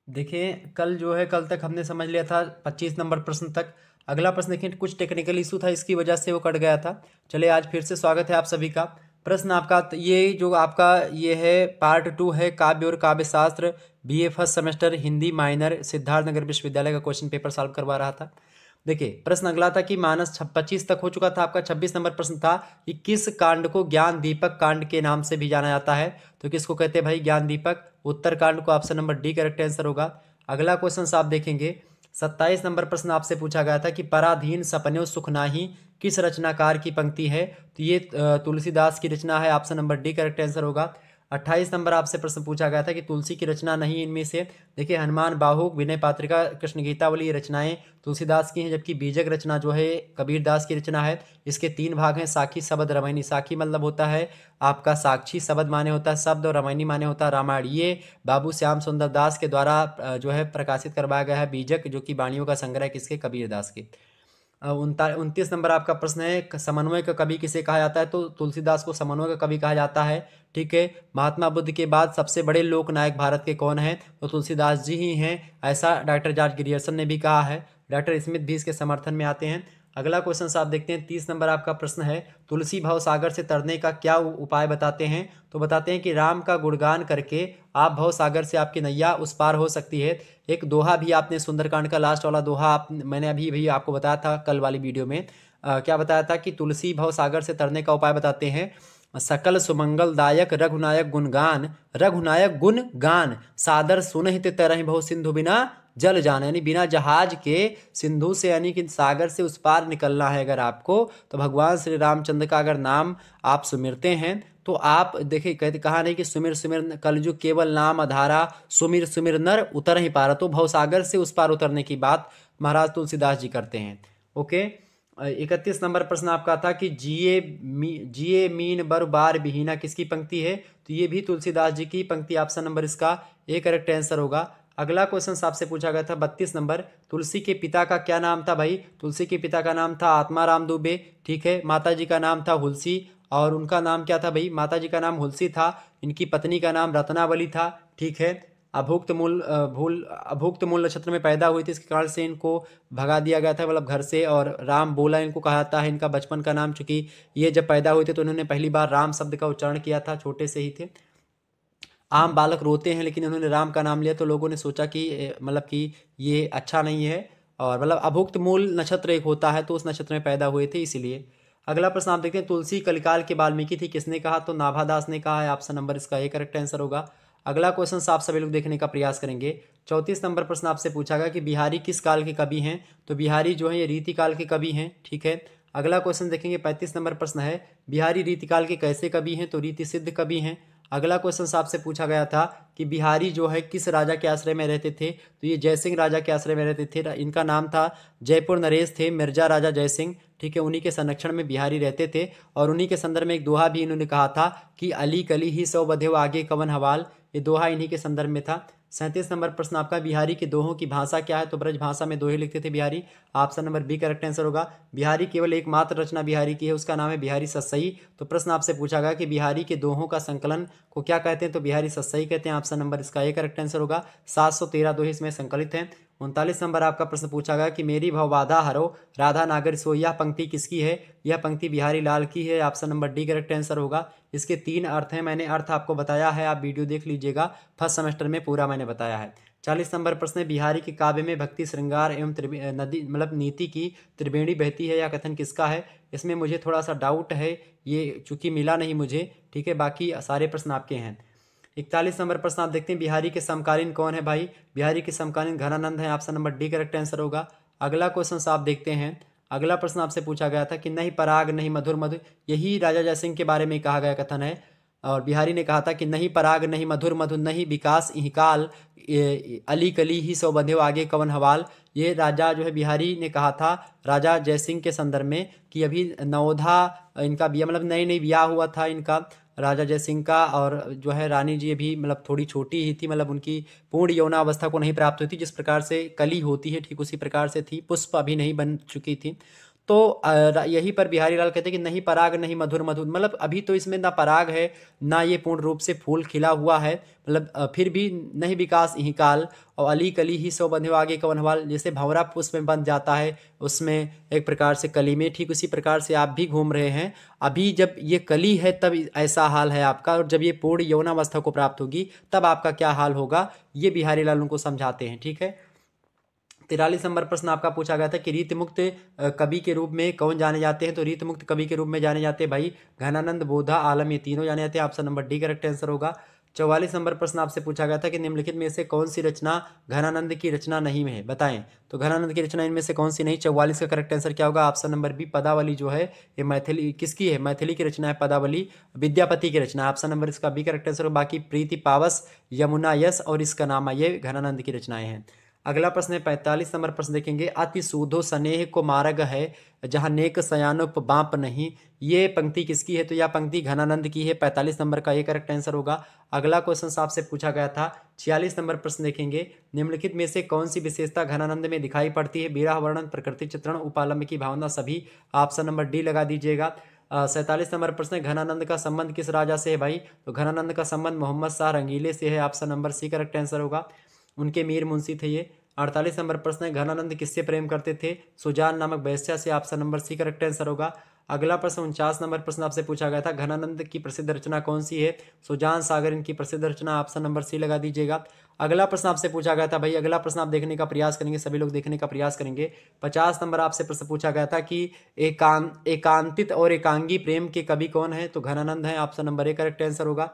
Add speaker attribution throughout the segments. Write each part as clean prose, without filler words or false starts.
Speaker 1: देखिए कल जो है, कल तक हमने समझ लिया था 25 नंबर प्रश्न तक। अगला प्रश्न देखिए, कुछ टेक्निकल इशू था, इसकी वजह से वो कट गया था। चलिए आज फिर से स्वागत है आप सभी का। प्रश्न आपका ये जो आपका ये है पार्ट 2 है, काव्य और काव्य शास्त्र, BA first semester Hindi minor, Siddharthnagar विश्वविद्यालय का क्वेश्चन पेपर सॉल्व करवा रहा था। देखिए प्रश्न अगला था कि माइनस 25 तक हो चुका था आपका। 26 नंबर प्रश्न था कि किस कांड को ज्ञान दीपक कांड के नाम से भी जाना जाता है। तो किसको कहते हैं भाई? ज्ञान दीपक। उत्तर कांड को option number D correct answer होगा। अगला क्वेश्चन आप देखेंगे, 27 नंबर प्रश्न आपसे पूछा गया था कि पराधीन सपने सुख नाही किस रचनाकार की पंक्ति है। तो ये तुलसीदास की रचना है, option number D correct answer होगा। 28 नंबर आपसे प्रश्न पूछा गया था कि तुलसी की रचना नहीं इनमें से। देखिए हनुमान बाहुक, विनय पात्रिका, कृष्ण गीतावली, ये रचनाएं तुलसीदास की हैं, जबकि बीजक रचना जो है कबीरदास की रचना है। इसके 3 भाग हैं, साखी शबद रामायणी। साखी मतलब होता है आपका साक्षी, शबद माने होता है शब्द, और रामायणी माने होता है रामायण। ये बाबू श्याम सुंदर दास के द्वारा जो है प्रकाशित करवाया गया है बीजक, जो कि वाणियों का संग्रह किसके? कबीरदास के। 29 नंबर आपका प्रश्न है, समन्वय का कवि किसे कहा जाता है। तो तुलसीदास को समन्वय का कवि कहा जाता है। ठीक है, महात्मा बुद्ध के बाद सबसे बड़े लोक नायक भारत के कौन हैं? तो तुलसीदास जी ही हैं, ऐसा डॉक्टर जॉर्ज ग्रियर्सन ने भी कहा है। डॉक्टर स्मिथ भी इसके समर्थन में आते हैं। अगला क्वेश्चन आप देखते हैं, 30 नंबर आपका प्रश्न है, तुलसी भव सागर से तरने का क्या उपाय बताते हैं। तो बताते हैं कि राम का गुणगान करके आप भव सागर से आपकी नैया उस पार हो सकती है। एक दोहा भी आपने सुंदरकांड का लास्ट वाला दोहा मैंने अभी भी आपको बताया था कल वाली वीडियो में। क्या बताया था कि तुलसी भव सागर से तरने का उपाय बताते हैं, सकल सुमंगल दायक रघुनायक गुणगान, रघुनायक गुण गान, सादर सुनहित तरहि भव सिंधु बिना जल जान। यानी बिना जहाज के सिंधु से यानी कि सागर से उस पार निकलना है अगर आपको, तो भगवान श्री रामचंद्र का अगर नाम आप सुमिरते हैं तो आप देखिए, कहते कहा नहीं कि सुमिर सुमिर कलयुग केवल नाम आधारा, सुमिर सुमिर नर उतर ही पारा। तो भवसागर से उस पार उतरने की बात महाराज तुलसीदास जी करते हैं। ओके, 31 नंबर प्रश्न आपका था कि जिए मीन बर बार बिहीना किसकी पंक्ति है। तो ये भी तुलसीदास जी की पंक्ति, ऑप्शन नंबर इसका ए करेक्ट आंसर होगा। अगला क्वेश्चन आपसे पूछा गया था 32 नंबर, तुलसी के पिता का क्या नाम था भाई। तुलसी के पिता का नाम था आत्माराम दुबे। ठीक है, माता जी का नाम था हुलसी, और उनका नाम क्या था भाई? माता जी का नाम हुलसी था, इनकी पत्नी का नाम रत्नावली था। ठीक है, अभुक्त मूल नक्षत्र में पैदा हुई थी, इसके कारण से इनको भगा दिया गया था, मतलब घर से, और राम बोला इनको कहा जाता है। इनका बचपन का नाम, चूंकि ये जब पैदा हुए थे तो इन्होंने पहली बार राम शब्द का उच्चारण किया था, छोटे से ही थे। आम बालक रोते हैं लेकिन इन्होंने राम का नाम लिया, तो लोगों ने सोचा कि मतलब कि ये अच्छा नहीं है, और मतलब अभुक्त मूल नक्षत्र एक होता है, तो उस नक्षत्र में पैदा हुए थे इसीलिए। अगला प्रश्न आप देखते हैं, तुलसी कलिकाल के वाल्मीकि थी किसने कहा। तो नाभादास ने कहा है, ऑप्शन नंबर इसका ए करेक्ट आंसर होगा। अगला क्वेश्चन आप सभी लोग देखने का प्रयास करेंगे। 34 नंबर प्रश्न आपसे पूछा गया कि बिहारी किस काल के कवि हैं। तो बिहारी जो है ये रीतिकाल के कवि हैं। ठीक है, अगला क्वेश्चन देखेंगे, 35 नंबर प्रश्न है, बिहारी रीतिकाल के कैसे कवि हैं। तो रीति सिद्ध कवि हैं। अगला क्वेश्चन आपसे पूछा गया था कि बिहारी जो है किस राजा के आश्रय में रहते थे। तो ये जयसिंह राजा के आश्रय में रहते थे, इनका नाम था जयपुर नरेश थे, मिर्जा राजा जयसिंह। ठीक है, उन्हीं के संरक्षण में बिहारी रहते थे, और उन्हीं के संदर्भ में एक दोहा भी इन्होंने कहा था कि अली कली ही सौ बधेव आगे कवन हवाल। ये दोहा इन्हीं के संदर्भ में था। 37 नंबर प्रश्न आपका, बिहारी के दोहों की भाषा क्या है। तो ब्रज भाषा में दोहे लिखते थे Bihari, option number B correct answer होगा। बिहारी केवल एकमात्र रचना बिहारी की है, उसका नाम है बिहारी सतसई। तो प्रश्न आपसे पूछा गया कि बिहारी के दोहों का संकलन को क्या कहते हैं। तो बिहारी सतसई कहते हैं, ऑप्शन नंबर इसका ए करेक्ट आंसर होगा। 713 दोहे इसमें संकलित हैं। 39 नंबर आपका प्रश्न पूछा गया कि मेरी भव बाधा हरो राधा नागर सो, यह पंक्ति किसकी है। यह पंक्ति बिहारी लाल की है, option number D correct answer होगा। इसके 3 अर्थ हैं, मैंने अर्थ आपको बताया है, आप वीडियो देख लीजिएगा, फर्स्ट सेमेस्टर में पूरा मैंने बताया है। 40 नंबर प्रश्न है, बिहारी के काव्य में भक्ति श्रृंगार एवं नदी मतलब नीति की त्रिवेणी बहती है, यह कथन किसका है। इसमें मुझे थोड़ा सा डाउट है, ये चूंकि मिला नहीं मुझे। ठीक है, बाकी सारे प्रश्न आपके हैं। 41 नंबर प्रश्न आप देखते हैं, बिहारी के समकालीन कौन है भाई। बिहारी के समकालीन घनानंद है, option number D correct answer होगा। अगला क्वेश्चन आप देखते हैं, अगला प्रश्न आपसे पूछा गया था कि नहीं पराग नहीं मधुर मधुर, यही राजा जयसिंह के बारे में कहा गया कथन है। और बिहारी ने कहा था कि नहीं पराग नहीं मधुर मधुर नहीं विकास इहिकाल, अली कली ही सौ बंधेव आगे कवन हवाल। ये राजा जो है बिहारी ने कहा था राजा जयसिंह के संदर्भ में कि अभी नवोधा इनका बिया मतलब नई नई ब्याह हुआ था इनका, राजा जयसिंह का, और जो है रानी जी अभी मतलब थोड़ी छोटी ही थी, मतलब उनकी पूर्ण यौनावस्था को नहीं प्राप्त हुई थी। जिस प्रकार से कली होती है ठीक उसी प्रकार से थी, पुष्प अभी नहीं बन चुकी थी। तो यही पर बिहारी लाल कहते हैं कि नहीं पराग नहीं मधुर मधुर, मतलब अभी तो इसमें ना पराग है ना ये पूर्ण रूप से फूल खिला हुआ है, मतलब फिर भी नहीं विकास यही काल, और अली कली ही सो बंधे आगे कवन हवाल, जैसे भंवरा पुष्प में बंध जाता है उसमें एक प्रकार से कली में, ठीक उसी प्रकार से आप भी घूम रहे हैं। अभी जब ये कली है तब ऐसा हाल है आपका, और जब ये पूर्ण यौनावस्था को प्राप्त होगी तब आपका क्या हाल होगा, ये बिहारी लाल उनको समझाते हैं। ठीक है, 43 नंबर प्रश्न आपका पूछा गया था कि रीत मुक्त कवि के रूप में कौन जाने जाते हैं, तो रीत मुक्त कवि के रूप में जाने जाते हैं भाई घनानंद, बोधा, आलम, ये तीनों जाने जाते हैं। Option number D correct answer होगा। 44 नंबर प्रश्न आपसे पूछा गया था कि निम्नलिखित में से कौन सी रचना घनानंद की रचना नहीं है, बताएं। तो घनानंद की रचना इनमें से कौन सी नहीं, 44 का करेक्ट आंसर क्या होगा, ऑप्शन नंबर बी पदावली जो है ये मैथिली किसकी है, मैथिली की रचना है पदावली, विद्यापति की रचना है, ऑप्शन नंबर इसका बी करेक्ट आंसर होगा। बाकी प्रीति पावस, यमुना यस और इसका नाम ये घनानंद की रचनाएं हैं। अगला प्रश्न है 45 नंबर प्रश्न देखेंगे, अति सूधो स्नेह को मार्ग है जहाँ नेक सयानुप बाप नहीं, ये पंक्ति किसकी है, तो यह पंक्ति घनानंद की है, 45 नंबर का ये करेक्ट आंसर होगा। अगला क्वेश्चन आपसे पूछा गया था 46 नंबर प्रश्न देखेंगे, निम्नलिखित में से कौन सी विशेषता घनानंद में दिखाई पड़ती है, विरह वर्णन, प्रकृति चित्रण, उपालंब की भावना, सभी, ऑप्शन नंबर डी लगा दीजिएगा। 47 नंबर प्रश्न है, घनानंद का संबंध किस राजा से है भाई, तो घनानंद का संबंध मोहम्मद शाह रंगीले से है, option number C correct answer होगा, उनके मीर मुंशी थे ये। 48 नंबर प्रश्न है, घनानंद किससे प्रेम करते थे, सुजान नामक वैश्या से, option number C correct answer होगा। अगला प्रश्न 49 नंबर प्रश्न आपसे पूछा गया था, घनानंद की प्रसिद्ध रचना कौन सी है, सुजान सागर इनकी प्रसिद्ध रचना, ऑप्शन नंबर सी लगा दीजिएगा। अगला प्रश्न आपसे पूछा गया था भाई, अगला प्रश्न आप देखने का प्रयास करेंगे, सभी लोग देखने का प्रयास करेंगे। 50 नंबर आपसे प्रश्न पूछा गया था कि एकांतित और एकांगी प्रेम के कवि कौन है, तो घनानंद है, option number A correct answer होगा।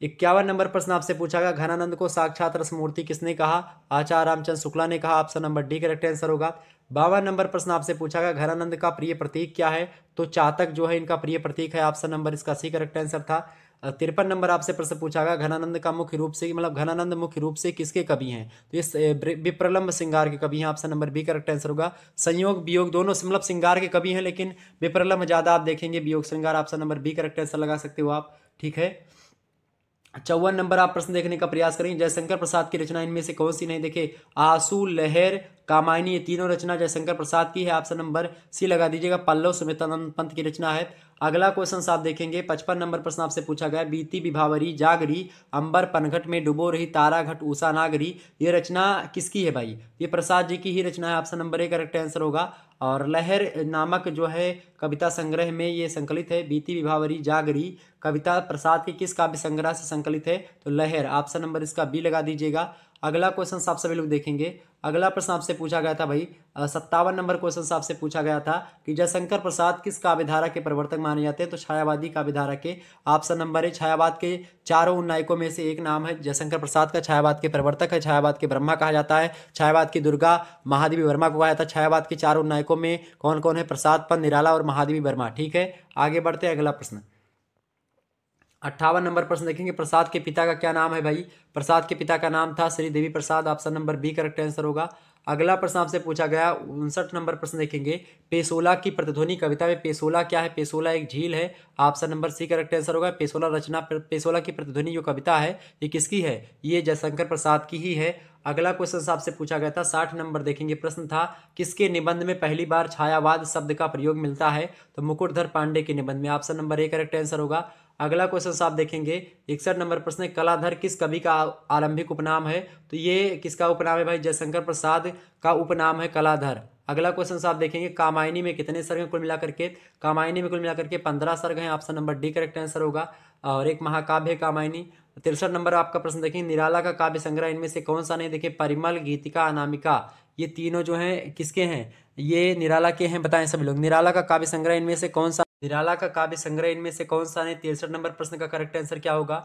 Speaker 1: 51 नंबर प्रश्न आपसे पूछा गया, घनानंद को साक्षात रसमूर्ति किसने कहा, आचार्य रामचंद्र शुक्ला ने कहा, option number D correct answer होगा। 52 नंबर प्रश्न आपसे पूछा गया, घनानंद का प्रिय प्रतीक क्या है, तो चातक जो है इनका प्रिय प्रतीक है, ऑप्शन नंबर इसका सी करेक्ट आंसर था। 53 नंबर आपसे प्रश्न पूछा गया, घनानंद का मुख्य रूप से मतलब घनानंद मुख्य रूप से किसके कवि हैं, तो इस विप्रलंब श्रृंगार के कवि हैं, option number B correct answer होगा। संयोग वियोग दोनों मतलब श्रृंगार के कवि हैं, लेकिन विप्रलंब ज्यादा आप देखेंगे, वियोग श्रृंगार, option number B correct answer लगा सकते हो आप। ठीक है, 54 नंबर आप प्रश्न देखने का प्रयास करेंगे, जयशंकर प्रसाद की रचना इनमें से कौन सी नहीं, देखे आंसू, लहर, कामायनी, ये तीनों रचना जयशंकर प्रसाद की है, ऑप्शन नंबर सी लगा दीजिएगा, पल्लव सुमित्रानंद पंत की रचना है। अगला क्वेश्चन आप देखेंगे, 55 नंबर प्रश्न आपसे पूछा गया, बीती विभावरी जागरी, अंबर पनघट में डुबो रही तारा घट उषा नागरी, ये रचना किसकी है भाई, ये प्रसाद जी की ही रचना है, option number A correct answer होगा। और लहर नामक जो है कविता संग्रह में ये संकलित है, बीती विभावरी जागरी कविता प्रसाद के किस काव्य संग्रह से संकलित है, तो लहर, ऑप्शन नंबर इसका बी लगा दीजिएगा। अगला क्वेश्चन आप सभी लोग देखेंगे, अगला प्रश्न आपसे पूछा गया था भाई 57 नंबर क्वेश्चन आपसे पूछा गया था कि जयशंकर प्रसाद किस काव्यधारा के प्रवर्तक माने जाते हैं, तो छायावादी काव्यधारा के, ऑप्शन नंबर ए छायावाद के चारों उन्नायकों में से एक नाम है जयशंकर प्रसाद का, छायावाद के प्रवर्तक है, छायावाद के ब्रह्मा कहा जाता है, छायावाद की दुर्गा महादेवी वर्मा को कहा जाता है। छायावाद के चारों उन्नायकों में कौन कौन है, प्रसाद, पंत, निराला और महादेवी वर्मा। ठीक है, आगे बढ़ते हैं, अगला प्रश्न 58 नंबर प्रश्न देखेंगे, प्रसाद के पिता का क्या नाम है भाई, प्रसाद के पिता का नाम था Shri Devi Prasad, option number B correct answer होगा। अगला प्रश्न आपसे पूछा गया 59 नंबर प्रश्न देखेंगे, पेसोला की प्रतिध्वनि कविता में पेसोला क्या है, पेसोला एक झील है, option number C correct answer होगा। पेसोला रचना पेसोला की प्रतिध्वनि जो कविता है ये किसकी है, ये जयशंकर प्रसाद की ही है। अगला क्वेश्चन आपसे पूछा गया था 60 नंबर देखेंगे, प्रश्न था किसके निबंध में पहली बार छायावाद शब्द का प्रयोग मिलता है, तो मुकुटधर पांडे के निबंध में, option number A correct answer होगा। अगला क्वेश्चन आप देखेंगे 61 नंबर प्रश्न, कलाधर किस कवि का आरंभिक उपनाम है, तो ये किसका उपनाम है भाई, जयशंकर प्रसाद का उपनाम है कलाधर। अगला क्वेश्चन आप देखेंगे, कामायनी में कितने सर्ग हैं कुल मिलाकर के, कामायनी में कुल मिलाकर के 15 सर्ग हैं, option number D correct answer होगा, और एक महाकाव्य है कामायनी। 63 नंबर आपका प्रश्न देखेंगे, निराला का काव्य संग्रह इनमें से कौन सा नहीं, देखिए परिमल, गीतिका, अनामिका, ये तीनों जो हैं किसके हैं, ये निराला के हैं, बताएं सभी लोग, निराला का काव्य संग्रह इनमें से कौन सा, निराला का काव्य संग्रह इनमें से कौन सा नहीं। 63 नंबर प्रश्न का करेक्ट आंसर क्या होगा,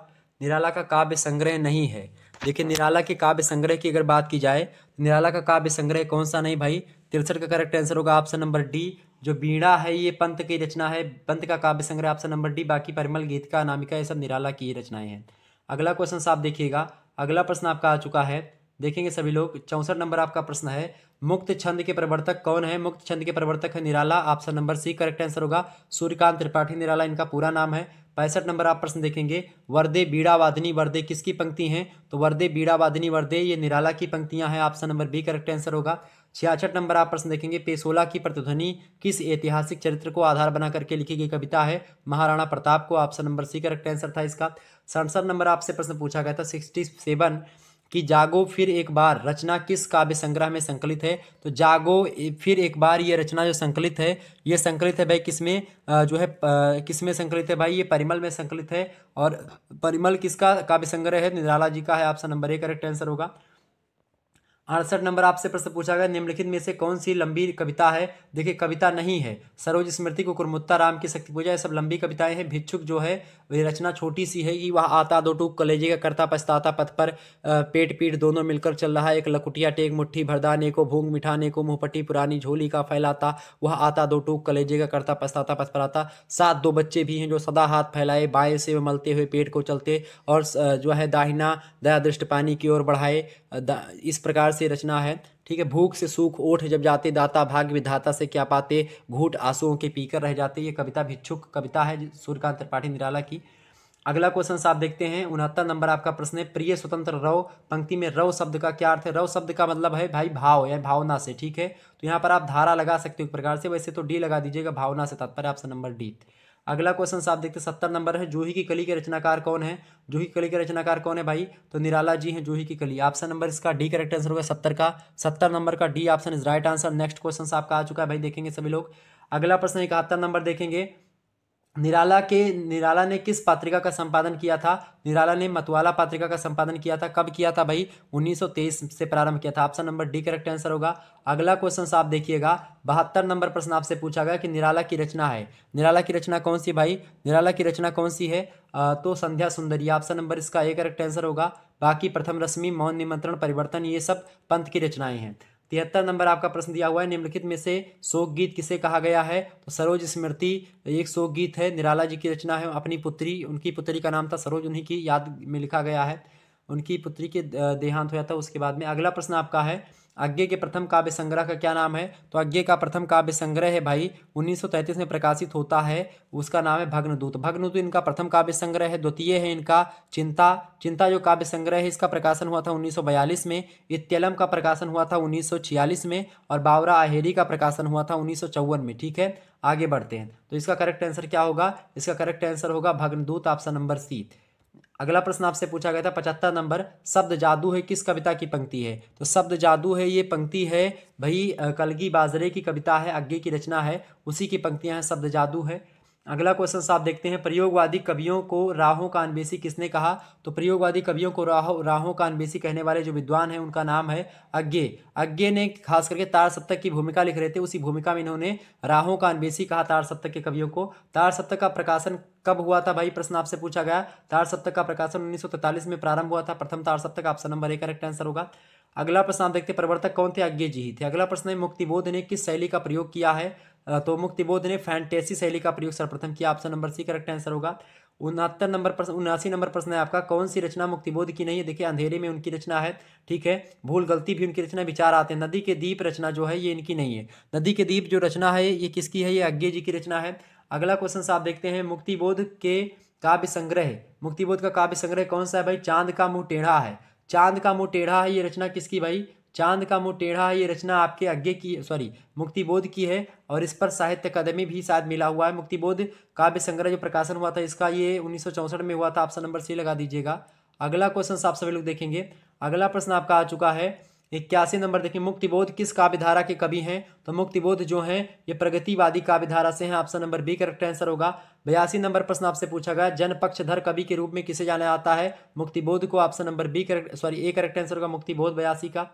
Speaker 1: निराला का काव्य संग्रह नहीं है। देखिए निराला के काव्य संग्रह की अगर बात की जाए, निराला का काव्य संग्रह कौन सा नहीं भाई, 63 का करेक्ट आंसर होगा ऑप्शन नंबर डी, जो बीड़ा है ये पंत की रचना है, पंत का काव्य संग्रह ऑप्शन नंबर डी, बाकी परिमल, गीतिका, अनामिका ये सब निराला की रचनाएं हैं। अगला क्वेश्चन आप देखिएगा, अगला प्रश्न आपका आ चुका है, देखेंगे सभी लोग, 64 नंबर आपका प्रश्न है, मुक्त छंद के प्रवर्तक कौन है, मुक्त छंद के प्रवर्तक है Nirala, option number C correct answer होगा। सूर्यकांत त्रिपाठी निराला इनका पूरा नाम है। 65 नंबर आप प्रश्न देखेंगे, वर्दे बीड़ा वादनी वर्दे किसकी पंक्ति हैं? तो वर्दे बीड़ा वादनी वर्दे ये निराला की पंक्तियां हैं। Option number B correct answer होगा। 66 नंबर आप प्रश्न देखेंगे, पेशोला की प्रतिध्वनि किस ऐतिहासिक चरित्र को आधार बना करके लिखी गई कविता है? महाराणा प्रताप को। Option number C correct answer था इसका। 67 नंबर आपसे प्रश्न पूछा गया था 67 कि जागो फिर एक बार रचना किस काव्य संग्रह में संकलित है? तो जागो फिर एक बार ये रचना जो संकलित है, ये संकलित है भाई किसमें जो है किसमें संकलित है भाई? ये परिमल में संकलित है। और परिमल किसका काव्य संग्रह है? निराला जी का है। Option number A correct answer होगा। 68 नंबर आपसे प्रश्न पूछा गया, निम्नलिखित में से कौन सी लंबी कविता है? देखिए कविता नहीं है, सरोज स्मृति को कुरमुत्ता राम की शक्ति पूजा, ये सब लंबी कविताएं हैं। भिक्षुक जो है वह रचना छोटी सी है कि वह आता दो टूक कलेजे का करता पछताता पथ पर पेट पीठ दोनों मिलकर चल रहा है, एक लकुटिया टेक मुट्ठी भरदाने को भूंग मिठाने को मुंहपट्टी पुरानी झोली का फैलाता, वह आता दो टूक कलेजे का करता पछताता पथ पर आता। 7 दो बच्चे भी हैं जो सदा हाथ फैलाए बाएं से मलते हुए पेट को चलते, और जो है दाहिना दया दृष्ट पानी की ओर बढ़ाए, इस प्रकार से रचना है। ठीक है, भूख से सूख ओठ जब जाते दाता भाग्य विधाता से क्या पाते, घूट आंसुओं के पीकर रह जाते। ये कविता भिक्षुक कविता है सूर्यकांत त्रिपाठी निराला की। अगला क्वेश्चन आप देखते हैं 69 नंबर आपका प्रश्न है, प्रिय स्वतंत्र रव पंक्ति में रव शब्द का क्या अर्थ है? रव शब्द का मतलब है भाई भाव या भावना से। ठीक है, तो यहाँ पर आप धारा लगा सकते हो एक प्रकार से, वैसे तो डी लगा दीजिएगा, भावना से तात्पर्य ऑप्शन नंबर डी। अगला क्वेश्चन आप देखते हैं 70 नंबर है, जूही की कली के रचनाकार कौन है? जूही की कली के रचनाकार कौन है भाई? तो निराला जी हैं जूही की कली। ऑप्शन नंबर इसका डी करेक्ट आंसर होगा 70 का। 70 नंबर का D option is right answer. Next question आपका आ चुका है भाई, देखेंगे सभी लोग। अगला प्रश्न 71 नंबर देखेंगे, निराला ने किस पत्रिका का संपादन किया था? निराला ने मतवाला पत्रिका का संपादन किया था। कब किया था भाई? 1923 से प्रारंभ किया था। Option number D correct answer होगा। अगला क्वेश्चन आप देखिएगा 72 नंबर प्रश्न आपसे पूछा गया कि निराला की रचना है, निराला की रचना कौन सी भाई? निराला की रचना कौन सी है? तो संध्या सुंदरी। ऑप्शन नंबर इसका ए करेक्ट आंसर होगा। बाकी प्रथम रश्मि, मौन निमंत्रण, परिवर्तन, ये सब पंत की रचनाएं हैं। 73 नंबर आपका प्रश्न दिया हुआ है, निम्नलिखित में से शोक गीत किसे कहा गया है? तो सरोज स्मृति एक शोक गीत है, निराला जी की रचना है। अपनी पुत्री, उनकी पुत्री का नाम था सरोज, उन्हीं की याद में लिखा गया है। उनकी पुत्री के देहांत हुआ था उसके बाद में। अगला प्रश्न आपका है, अज्ञे के प्रथम काव्य संग्रह का क्या नाम है? तो अज्ञे का प्रथम काव्य संग्रह है भाई 1933 में प्रकाशित होता है, उसका नाम है भग्नदूत। भग्नदूत इनका प्रथम काव्य संग्रह है। द्वितीय है इनका चिंता। चिंता जो काव्य संग्रह है इसका प्रकाशन हुआ था 1942 में। इत्यलम का प्रकाशन हुआ था 1946 में, और बावरा आहेरी का प्रकाशन हुआ था 1954 में। ठीक है, आगे बढ़ते हैं। तो इसका करेक्ट आंसर क्या होगा? इसका करेक्ट आंसर होगा भग्नदूत, ऑप्शन नंबर सी। अगला प्रश्न आपसे पूछा गया था 75 नंबर, शब्द जादू है किस कविता की पंक्ति है? तो शब्द जादू है ये पंक्ति है भाई कलगी बाजरे की कविता है, अज्ञे की रचना है, उसी की पंक्तियां हैं, शब्द जादू है। अगला क्वेश्चन आप देखते हैं, प्रयोगवादी कवियों को राहों का अन्वेषी किसने कहा? तो प्रयोगवादी कवियों को राहों का अन्वेषी कहने वाले जो विद्वान हैं उनका नाम है अज्ञे। अज्ञे ने खास करके तार सप्तक की भूमिका लिख रहे थे, उसी भूमिका में इन्होंने राहों का अन्वेषी कहा तार सप्तक के कवियों को। तार सप्तक का प्रकाशन कब हुआ था भाई? प्रश्न आपसे पूछा गया। तार सप्तक का प्रकाशन 1943 में प्रारंभ हुआ था, प्रथम तार सप्तक, option number A correct answer होगा। अगला प्रश्न आप देखते हैं, प्रवर्तक कौन थे? अज्ञे जी ही थे। अगला प्रश्न है, मुक्तिबोध ने किस शैली का प्रयोग किया है? तो मुक्तिबोध ने फैंटेसी शैली का प्रयोग सर्वप्रथम किया, option number C correct answer होगा। 69 नंबर प्रश्न 79 नंबर प्रश्न है आपका, कौन सी रचना मुक्तिबोध की नहीं है? देखिए अंधेरे में उनकी रचना है। ठीक है, भूल गलती भी उनकी रचना, विचार आते हैं। नदी के दीप रचना जो है ये इनकी नहीं है। नदी के दीप जो रचना है ये किसकी है? ये अज्ञे जी की रचना है। अगला क्वेश्चन आप देखते हैं, मुक्तिबोध के काव्य संग्रह, मुक्तिबोध का काव्य संग्रह कौन सा है भाई? चांद का मुंह टेढ़ा है। चांद का मुंह टेढ़ा है ये रचना किसकी भाई? चांद का मुंह टेढ़ा है ये रचना आपके अज्ञे की, सॉरी मुक्तिबोध की है, और इस पर साहित्य अकादमी भी शायद मिला हुआ है। मुक्तिबोध काव्य संग्रह जो प्रकाशन हुआ था इसका ये 1964 में हुआ था, ऑप्शन नंबर सी लगा दीजिएगा। अगला क्वेश्चन आप सभी लोग देखेंगे। अगला प्रश्न आपका आ चुका है 81 नंबर, देखिए मुक्तिबोध किस काव्यधारा के कवि हैं? तो मुक्तिबोध जो हैं ये प्रगतिवादी काव्यधारा से हैं, option number B correct answer होगा। 82 नंबर प्रश्न आपसे पूछा गया, जन पक्षधर कवि के रूप में किसे जाना जाता है? मुक्तिबोध को, option number B correct, sorry A correct answer होगा मुक्तिबोध 82 का।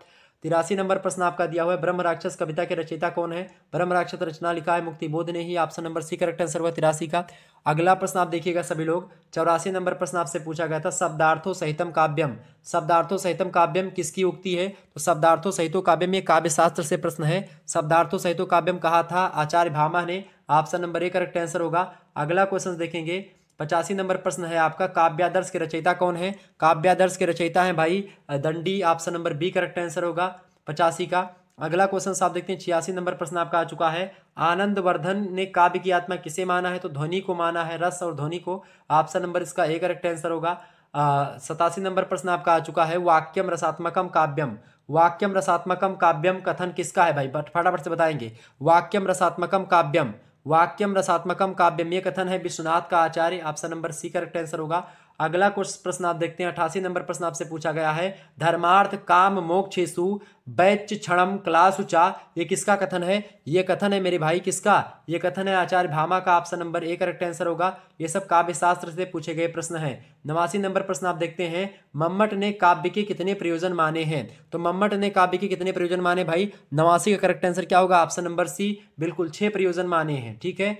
Speaker 1: 83 नंबर प्रश्न आपका दिया हुआ है, ब्रह्म राक्षस कविता के रचयिता कौन है? ब्रह्म राक्षस रचना लिखा है मुक्तिबोध ने ही, option number C correct answer हुआ 83 का। अगला प्रश्न आप देखिएगा सभी लोग, 84 नंबर प्रश्न आपसे पूछा गया था, शब्दार्थो सहितम काव्यम, शब्दार्थो सहितम काव्यम किसकी उक्ति है? तो शब्दार्थो सहितो काव्यम ये काव्य शास्त्र से प्रश्न है। शब्दार्थो सहितो काव्यम कहा था आचार्य भामा ने, option number A correct answer होगा। अगला क्वेश्चन देखेंगे 85 नंबर प्रश्न है आपका, काव्यादर्श के रचयिता कौन है? काव्यादर्श के रचयिता है भाई Dandi, option number B correct answer होगा 85 का। अगला क्वेश्चन आप देखते हैं 86 नंबर प्रश्न आपका आ चुका है। आनंदवर्धन ने काव्य की आत्मा किसे माना है? तो ध्वनि को माना है, रस और ध्वनि को। ऑप्शन नंबर इसका ए करेक्ट आंसर होगा। 87 नंबर प्रश्न आपका आ चुका है। वाक्यम रसात्मकम काव्यम, वाक्यम रसात्मकम काव्यम कथन किसका है भाई? फटाफट से बताएंगे। वाक्यम रसात्मकम काव्यम, वाक्यम रसात्मकम काव्यम, ये कथन है विश्वनाथ का आचार्य। Option number C correct answer होगा। अगला प्रश्न आप देखते हैं 88 नंबर प्रश्न आपसे पूछा गया है। धर्मार्थ काम मोक्षेषु वैच्य क्षणम क्लासुचा, ये किसका कथन है? ये कथन है मेरे भाई किसका? ये कथन है आचार्य भामा का। Option number A correct answer होगा। ये सब काव्य शास्त्र से पूछे गए प्रश्न हैं। 89 नंबर प्रश्न आप देखते हैं। मम्मट ने काव्य के कितने प्रयोजन माने हैं? तो मम्मट ने काव्य के कितने प्रयोजन माने भाई? 89 का करेक्ट आंसर क्या होगा? ऑप्शन नंबर सी, बिल्कुल 6 प्रयोजन माने हैं। ठीक है,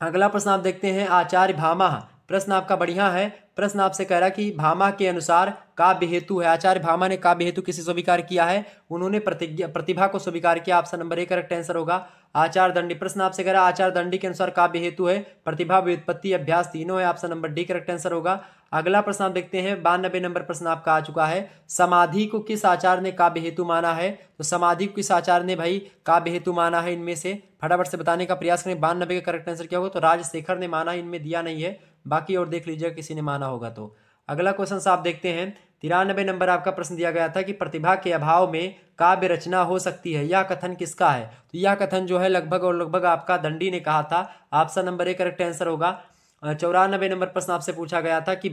Speaker 1: अगला प्रश्न आप देखते हैं। आचार्य भामा, प्रश्न आपका बढ़िया है। प्रश्न आपसे कह रहा कि भामा के अनुसार काव्य हेतु है। आचार्य भामा ने काव्य हेतु किसे स्वीकार किया है? उन्होंने प्रतिभा को स्वीकार किया। Option number A correct answer होगा। आचार दंडी, प्रश्न आपसे कह रहा है आचार दंडी के अनुसार काव्य हेतु है प्रतिभा, व्युत्पत्ति, अभ्यास, तीनों है। Option number D correct answer होगा। अगला प्रश्न आप देखते हैं। 92 नंबर प्रश्न आपका आ चुका है। समाधि को किस आचार्य ने काव्य हेतु माना है? तो समाधि को किस आचार्य ने भाई काव्य हेतु माना है? इनमें से फटाफट से बताने का प्रयास करें। 92 का करेक्ट आंसर क्या होगा? तो राजशेखर ने माना, इनमें दिया नहीं है, बाकी और देख लीजिएगा किसी ने माना होगा तो। अगला क्वेश्चन आप देखते हैं। 93 नंबर आपका प्रश्न दिया गया था कि प्रतिभा के अभाव में काव्य रचना हो सकती है, यह कथन किसका है? तो यह कथन जो है लगभग और लगभग आपका दंडी ने कहा था। Option number A correct answer होगा। 94 नंबर प्रश्न आपसे पूछा गया था कि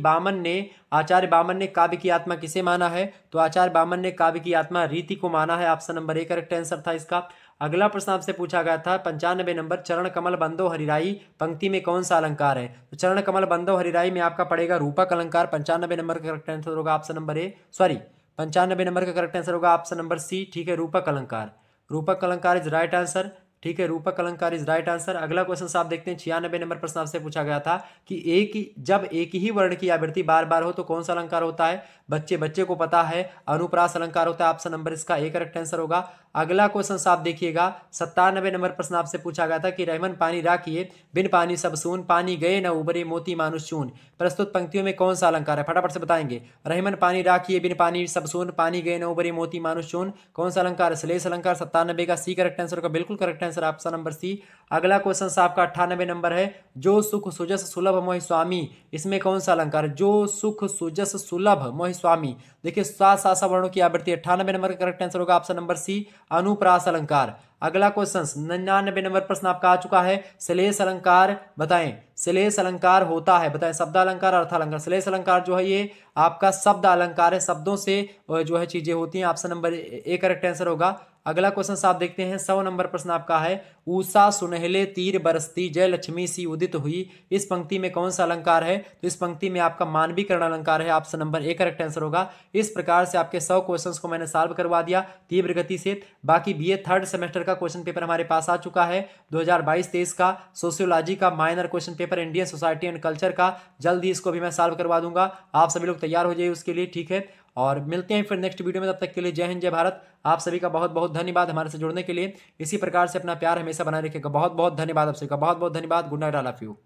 Speaker 1: आचार्य बामन ने काव्य की आत्मा किसे माना है? तो आचार्य बामन ने काव्य की आत्मा रीति को माना है। Option number A correct answer था इसका। अगला प्रश्न आपसे पूछा गया था 95 नंबर। चरण कमल बंदो हरिराई पंक्ति में कौन सा अलंकार है? तो चरण कमल बंदो हरिराई में आपका पड़ेगा रूपक अलंकार। 95 नंबर का करेक्ट आंसर होगा ऑप्शन नंबर ए, 95 नंबर का करेक्ट आंसर होगा ऑप्शन नंबर सी। ठीक है, रूपक अलंकार, रूपक अलंकार इज राइट आंसर। ठीक है, रूपक अलंकार इज राइट आंसर। अगला क्वेश्चन आप देखते हैं। 96 नंबर प्रश्न आपसे पूछा गया था कि जब एक ही वर्ण की आवृत्ति बार बार हो तो कौन सा अलंकार होता है? बच्चे को पता है, अनुप्रास अलंकार होता है। ऑप्शन नंबर इसका ए करेक्ट आंसर होगा। अगला क्वेश्चन आप देखिएगा। 97 नंबर प्रश्न आपसे पूछा गया था कि रहमन पानी राखिए बिन पानी सब सून, पानी गए न उबरे मोती मानुष चून, प्रस्तुत पंक्तियों में कौन सा अलंकार है? फटाफट से बताएंगे। रहमन पानी राखिए बिन पानी सब सून, पानी गए न उबरे मोती मानुष चून, कौन सा अलंकार? श्लेष अलंकार। 97 का सी करेक्ट आंसर होगा, बिल्कुल correct answer option number C. अगला क्वेश्चन आपका 98 नंबर है। जो सुख सुजस सुलभ मोहि स्वामी, इसमें कौन सा अलंकार है? जो सुख सुजस सुलभ मोहि स्वामी, देखिए 7 वर्णों की आवृत्ति। 98 नंबर का करेक्ट आंसर होगा ऑप्शन नंबर सी, अनुप्रास अलंकार। अगला क्वेश्चन 99 नंबर प्रश्न आपका आ चुका है। श्लेष अलंकार बताएं, श्लेष अलंकार होता है, बताएं शब्द अलंकार अर्थ अलंकार। श्लेष अलंकार जो है ये आपका शब्द अलंकार है, शब्दों से जो है चीजें होती हैं। Option number A correct answer होगा। अगला क्वेश्चन आप देखते हैं। 100 नंबर प्रश्न आपका है। ऊषा सुनहले तीर बरसती जय लक्ष्मी सी उदित हुई, इस पंक्ति में कौन सा अलंकार है? तो इस पंक्ति में आपका मानवीकरण अलंकार है। Option number A correct answer होगा। इस प्रकार से आपके 100 क्वेश्चंस को मैंने सॉल्व करवा दिया तीव्र गति से। बाकी बीए थर्ड सेमेस्टर का क्वेश्चन पेपर हमारे पास आ चुका है 2022-23 का। सोशियोलॉजी का minor question paper, Indian society and culture का, जल्द ही इसको भी मैं सॉल्व करवा दूंगा। आप सभी लोग तैयार हो जाइए उसके लिए। ठीक है, और मिलते हैं फिर नेक्स्ट वीडियो में। तब तक के लिए जय हिंद, जय भारत। आप सभी का बहुत बहुत धन्यवाद हमारे से जुड़ने के लिए। इसी प्रकार से अपना प्यार हमेशा बनाए रखिएगा। बहुत बहुत धन्यवाद आप सभी का, बहुत बहुत धन्यवाद। Good night, all of you.